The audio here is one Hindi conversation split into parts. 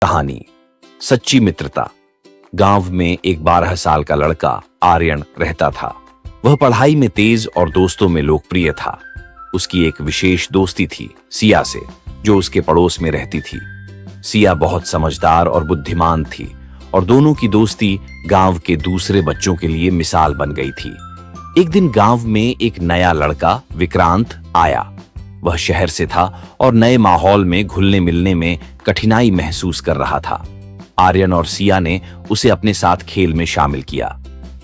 कहानी सच्ची मित्रता। गांव में एक 12 साल का लड़का आर्यन रहता था। वह पढ़ाई में तेज और दोस्तों में लोकप्रिय था। उसकी एक विशेष दोस्ती थी सिया से, जो उसके पड़ोस में रहती थी। सिया बहुत समझदार और बुद्धिमान थी और दोनों की दोस्ती गांव के दूसरे बच्चों के लिए मिसाल बन गई थी। एक दिन गांव में एक नया लड़का विक्रांत आया। वह शहर से था और नए माहौल में घुलने मिलने में कठिनाई महसूस कर रहा था। आर्यन और सिया ने उसे अपने साथ खेल में शामिल किया।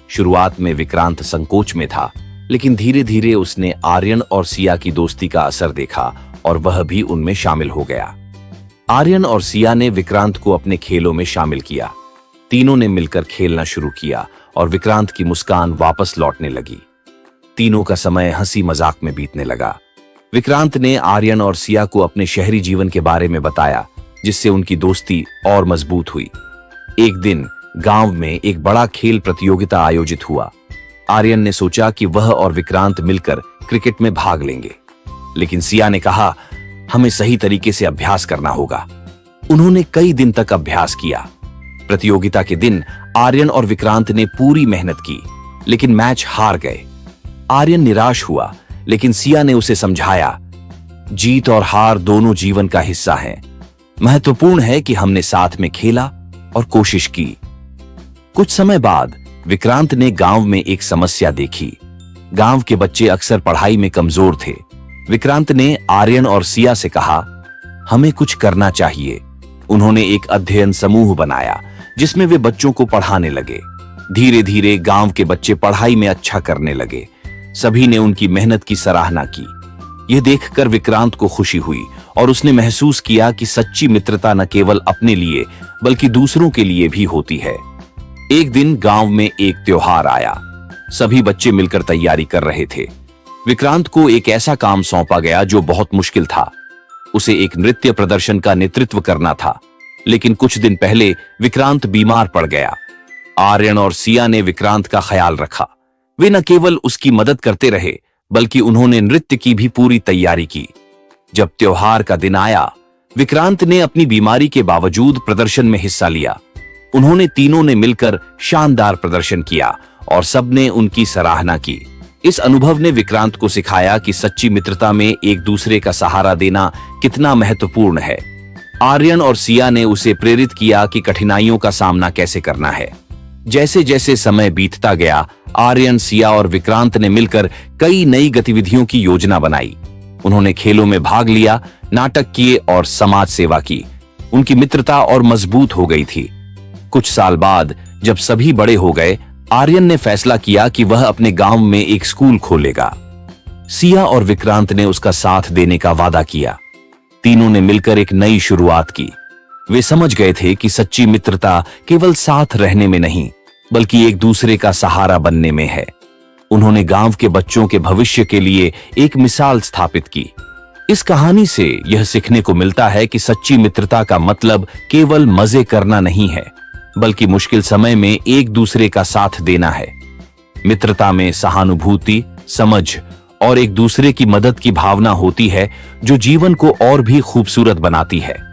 शुरुआत में विक्रांत संकोच में था, लेकिन धीरे धीरे उसने आर्यन और सिया की दोस्ती का असर देखा और वह भी उनमें शामिल हो गया। आर्यन और सिया ने विक्रांत को अपने खेलों में शामिल किया। तीनों ने मिलकर खेलना शुरू किया और विक्रांत की मुस्कान वापस लौटने लगी। तीनों का समय हंसी मजाक में बीतने लगा। विक्रांत ने आर्यन और सिया को अपने शहरी जीवन के बारे में बताया, जिससे उनकी दोस्ती और मजबूत हुई। एक दिन गांव में एक बड़ा खेल प्रतियोगिता आयोजित हुआ। आर्यन ने सोचा कि वह और विक्रांत मिलकर क्रिकेट में भाग लेंगे, लेकिन सिया ने कहा, हमें सही तरीके से अभ्यास करना होगा। उन्होंने कई दिन तक अभ्यास किया। प्रतियोगिता के दिन आर्यन और विक्रांत ने पूरी मेहनत की, लेकिन मैच हार गए। आर्यन निराश हुआ, लेकिन सिया ने उसे समझाया, जीत और हार दोनों जीवन का हिस्सा हैं। महत्वपूर्ण है कि हमने साथ में खेला और कोशिश की। कुछ समय बाद विक्रांत ने गांव में एक समस्या देखी। गांव के बच्चे अक्सर पढ़ाई में कमजोर थे। विक्रांत ने आर्यन और सिया से कहा, हमें कुछ करना चाहिए। उन्होंने एक अध्ययन समूह बनाया, जिसमें वे बच्चों को पढ़ाने लगे। धीरे धीरे गांव के बच्चे पढ़ाई में अच्छा करने लगे। सभी ने उनकी मेहनत की सराहना की। यह देखकर विक्रांत को खुशी हुई और उसने महसूस किया कि सच्ची मित्रता न केवल अपने लिए बल्कि दूसरों के लिए भी होती है। एक दिन गांव में एक त्योहार आया। सभी बच्चे मिलकर तैयारी कर रहे थे। विक्रांत को एक ऐसा काम सौंपा गया जो बहुत मुश्किल था। उसे एक नृत्य प्रदर्शन का नेतृत्व करना था, लेकिन कुछ दिन पहले विक्रांत बीमार पड़ गया। आर्यन और सिया ने विक्रांत का ख्याल रखा। वे न केवल उसकी मदद करते रहे, बल्कि उन्होंने नृत्य की भी पूरी तैयारी की। जब त्योहार का दिन आया, विक्रांत ने अपनी बीमारी के बावजूद प्रदर्शन में हिस्सा लिया। उन्होंने तीनों ने मिलकर शानदार प्रदर्शन किया और सबने उनकी सराहना की। इस अनुभव ने विक्रांत को सिखाया कि सच्ची मित्रता में एक दूसरे का सहारा देना कितना महत्वपूर्ण है। आर्यन और सिया ने उसे प्रेरित किया कि कठिनाइयों का सामना कैसे करना है। जैसे जैसे समय बीतता गया, आर्यन, सिया और विक्रांत ने मिलकर कई नई गतिविधियों की योजना बनाई। उन्होंने खेलों में भाग लिया, नाटक किए और समाज सेवा की। उनकी मित्रता और मजबूत हो गई थी। कुछ साल बाद जब सभी बड़े हो गए, आर्यन ने फैसला किया कि वह अपने गांव में एक स्कूल खोलेगा। सिया और विक्रांत ने उसका साथ देने का वादा किया। तीनों ने मिलकर एक नई शुरुआत की। वे समझ गए थे कि सच्ची मित्रता केवल साथ रहने में नहीं, बल्कि एक दूसरे का सहारा बनने में है। उन्होंने गांव के बच्चों के भविष्य के लिए एक मिसाल स्थापित की। इस कहानी से यह सीखने को मिलता है कि सच्ची मित्रता का मतलब केवल मजे करना नहीं है, बल्कि मुश्किल समय में एक दूसरे का साथ देना है। मित्रता में सहानुभूति, समझ और एक दूसरे की मदद की भावना होती है, जो जीवन को और भी खूबसूरत बनाती है।